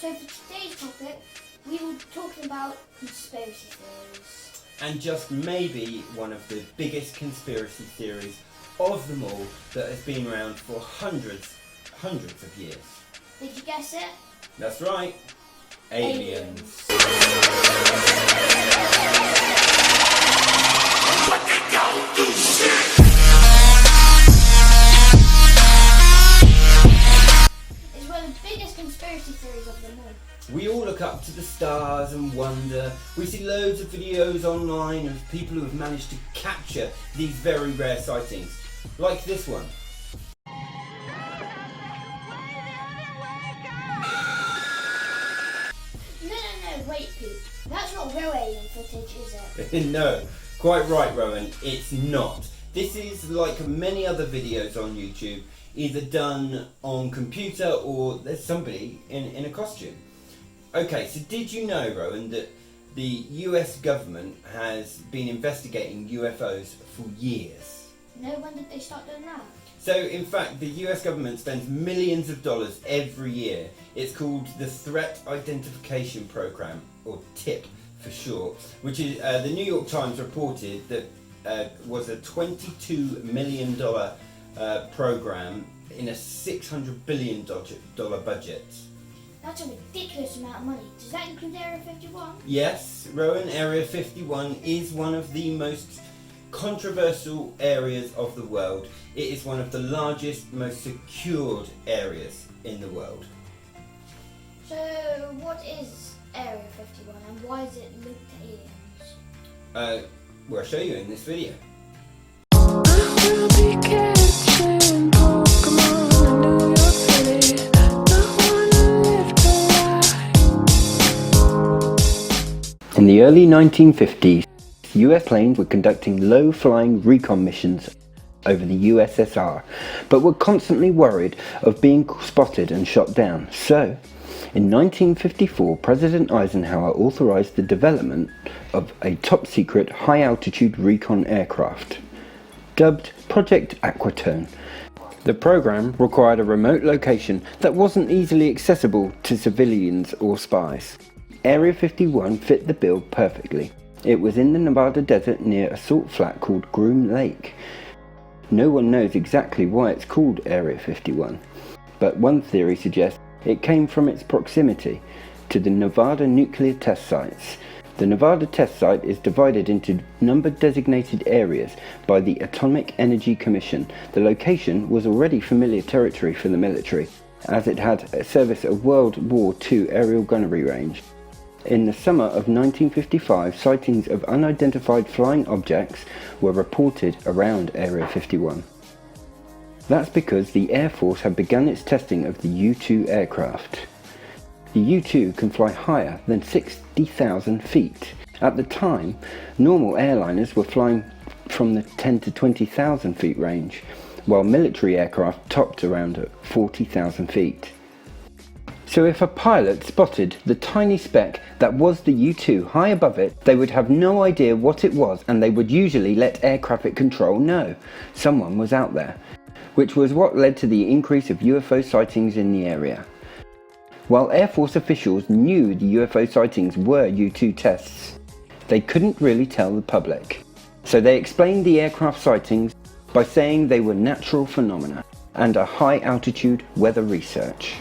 So for today's topic, we will be talking about conspiracy theories. And just maybe one of the biggest conspiracy theories of them all that has been around for hundreds of years. Did you guess it? That's right. Aliens. It's one of the biggest conspiracy theories of them all. We all look up to the stars and wonder. We see loads of videos online of people who have managed to capture these very rare sightings, like this one. No, wait Pete. That's not real alien footage, is it? No, quite right, Rowan, it's not. This is like many other videos on YouTube, either done on computer or there's somebody in a costume. Okay, so did you know, Rowan, that the US government has been investigating UFOs for years? No, when did they start doing that? So, in fact, the US government spends millions of dollars every year. It's called the Threat Identification Program, or TIP for short, which is, the New York Times reported that was a $22 million program in a $600 billion budget. That's a ridiculous amount of money. Does that include Area 51? Yes, Rowan, Area 51 is one of the most controversial areas of the world. It is one of the largest, most secured areas in the world. So, what is Area 51 and why is it linked to aliens? Well, I'll show you in this video. In the early 1950s, US planes were conducting low-flying recon missions over the USSR, but were constantly worried of being spotted and shot down. So, in 1954, President Eisenhower authorized the development of a top-secret, high-altitude recon aircraft, dubbed Project Aquatone. The program required a remote location that wasn't easily accessible to civilians or spies. Area 51 fit the bill perfectly. It was in the Nevada desert near a salt flat called Groom Lake. No one knows exactly why it's called Area 51, but one theory suggests it came from its proximity to the Nevada nuclear test sites. The Nevada test site is divided into numbered designated areas by the Atomic Energy Commission. The location was already familiar territory for the military, as it had a service a World War II aerial gunnery range. In the summer of 1955, sightings of unidentified flying objects were reported around Area 51. That's because the Air Force had begun its testing of the U-2 aircraft. The U-2 can fly higher than 60,000 feet. At the time, normal airliners were flying from the 10 to 20,000 feet range, while military aircraft topped around 40,000 feet. So if a pilot spotted the tiny speck that was the U-2 high above it, they would have no idea what it was, and they would usually let air traffic control know someone was out there, which was what led to the increase of UFO sightings in the area. While Air Force officials knew the UFO sightings were U-2 tests, they couldn't really tell the public. So they explained the aircraft sightings by saying they were natural phenomena and a high-altitude weather research.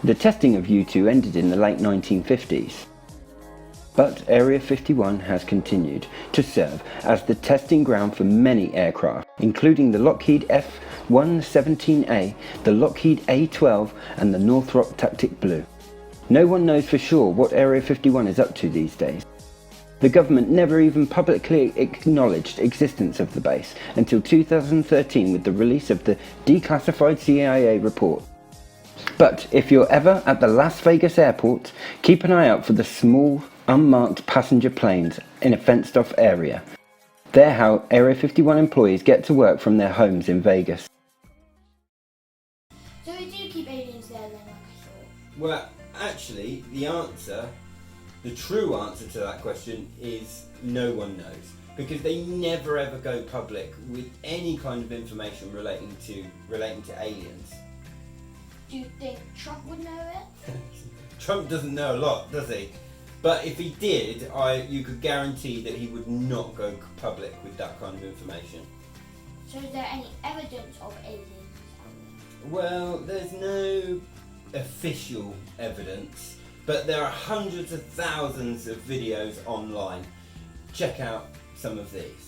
The testing of U-2 ended in the late 1950s. But Area 51 has continued to serve as the testing ground for many aircraft, including the Lockheed F-117A, the Lockheed A-12 and the Northrop Tactic Blue. No one knows for sure what Area 51 is up to these days. The government never even publicly acknowledged existence of the base until 2013 with the release of the declassified CIA report. But if you're ever at the Las Vegas airport, keep an eye out for the small, unmarked passenger planes in a fenced-off area. They're how Area 51 employees get to work from their homes in Vegas. So we do keep aliens there then, like I thought? Well, actually, the true answer to that question is no one knows, because they never ever go public with any kind of information relating to aliens. Do you think Trump would know it? Trump doesn't know a lot, does he? But if he did, you could guarantee that he would not go public with that kind of information. So is there any evidence of aliens out there? Well, there's no official evidence, but there are hundreds of thousands of videos online. Check out some of these.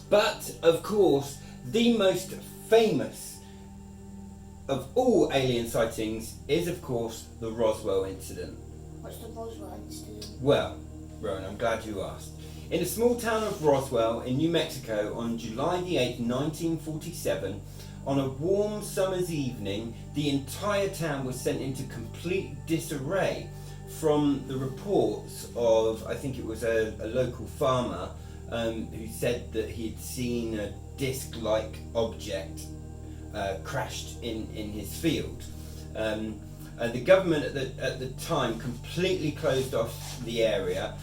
But, of course, the most famous of all alien sightings is, of course, the Roswell incident. What's the Roswell incident? Well, Rowan, I'm glad you asked. In the small town of Roswell in New Mexico on July the 8th, 1947, on a warm summer's evening, the entire town was sent into complete disarray from the reports of, I think it was a local farmer who said that he'd seen a disc-like object crashed in his field. The government at the time completely closed off the area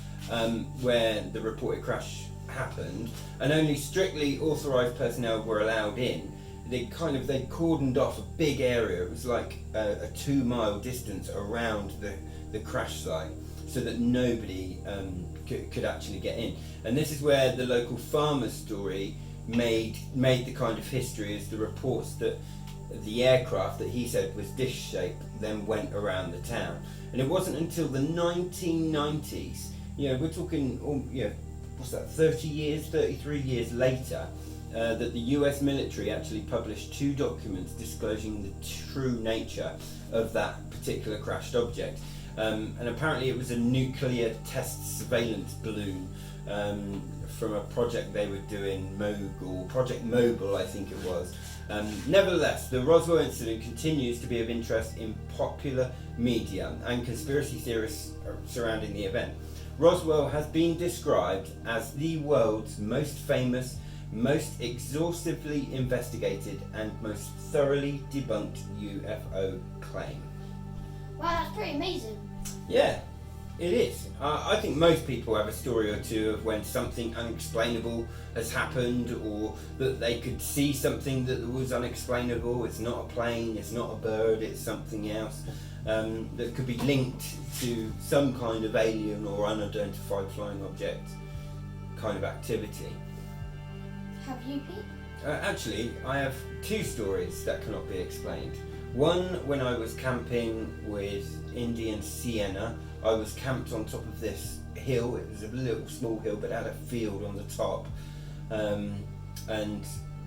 where the reported crash happened, and only strictly authorised personnel were allowed in. They cordoned off a big area. It was like a 2-mile distance around the crash site, so that nobody could actually get in. And this is where the local farmer's story made the kind of history, as the reports that the aircraft that he said was disc-shaped then went around the town. And it wasn't until the 1990s, we're talking, 33 years later, that the US military actually published 2 documents disclosing the true nature of that particular crashed object. And apparently it was a nuclear test surveillance balloon from a project they were doing, Project Mogul I think it was. Nevertheless, the Roswell incident continues to be of interest in popular media and conspiracy theorists surrounding the event. Roswell has been described as the world's most famous, most exhaustively investigated and most thoroughly debunked UFO claim. Wow, that's pretty amazing. Yeah, it is. I think most people have a story or two of when something unexplainable has happened, or that they could see something that was unexplainable. It's not a plane, it's not a bird, it's something else that could be linked to some kind of alien or unidentified flying object kind of activity. Have you, Pete? Actually, I have 2 stories that cannot be explained. One when I was camping with Indian Sienna I was camped on top of this hill. It was a little small hill, but it had a field on the top. And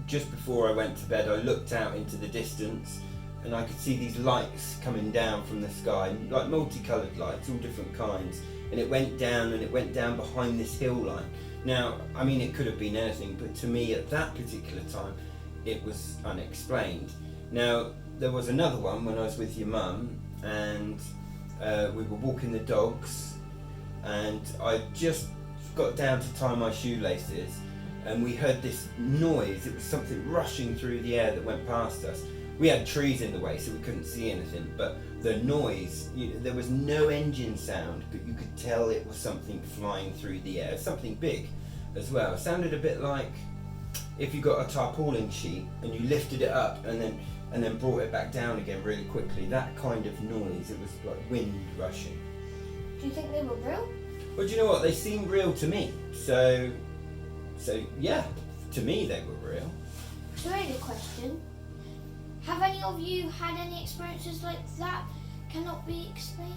just before I went to bed, I looked out into the distance, and I could see these lights coming down from the sky, like multicoloured lights, all different kinds. And it went down, and it went down behind this hill line. Now, I mean, it could have been anything, but to me at that particular time, it was unexplained. Now, there was another one when I was with your mum, and we were walking the dogs, and I just got down to tie my shoelaces, and we heard this noise. It was something rushing through the air that went past us. We had trees in the way, so we couldn't see anything, but the noise, there was no engine sound, but you could tell it was something flying through the air, something big as well. It sounded a bit like if you got a tarpaulin sheet and you lifted it up and then brought it back down again really quickly. That kind of noise. It was like wind rushing. Do you think they were real? Well, do you know what? They seemed real to me. So yeah, to me they were real. So I had a question. Have any of you had any experiences like that cannot be explained?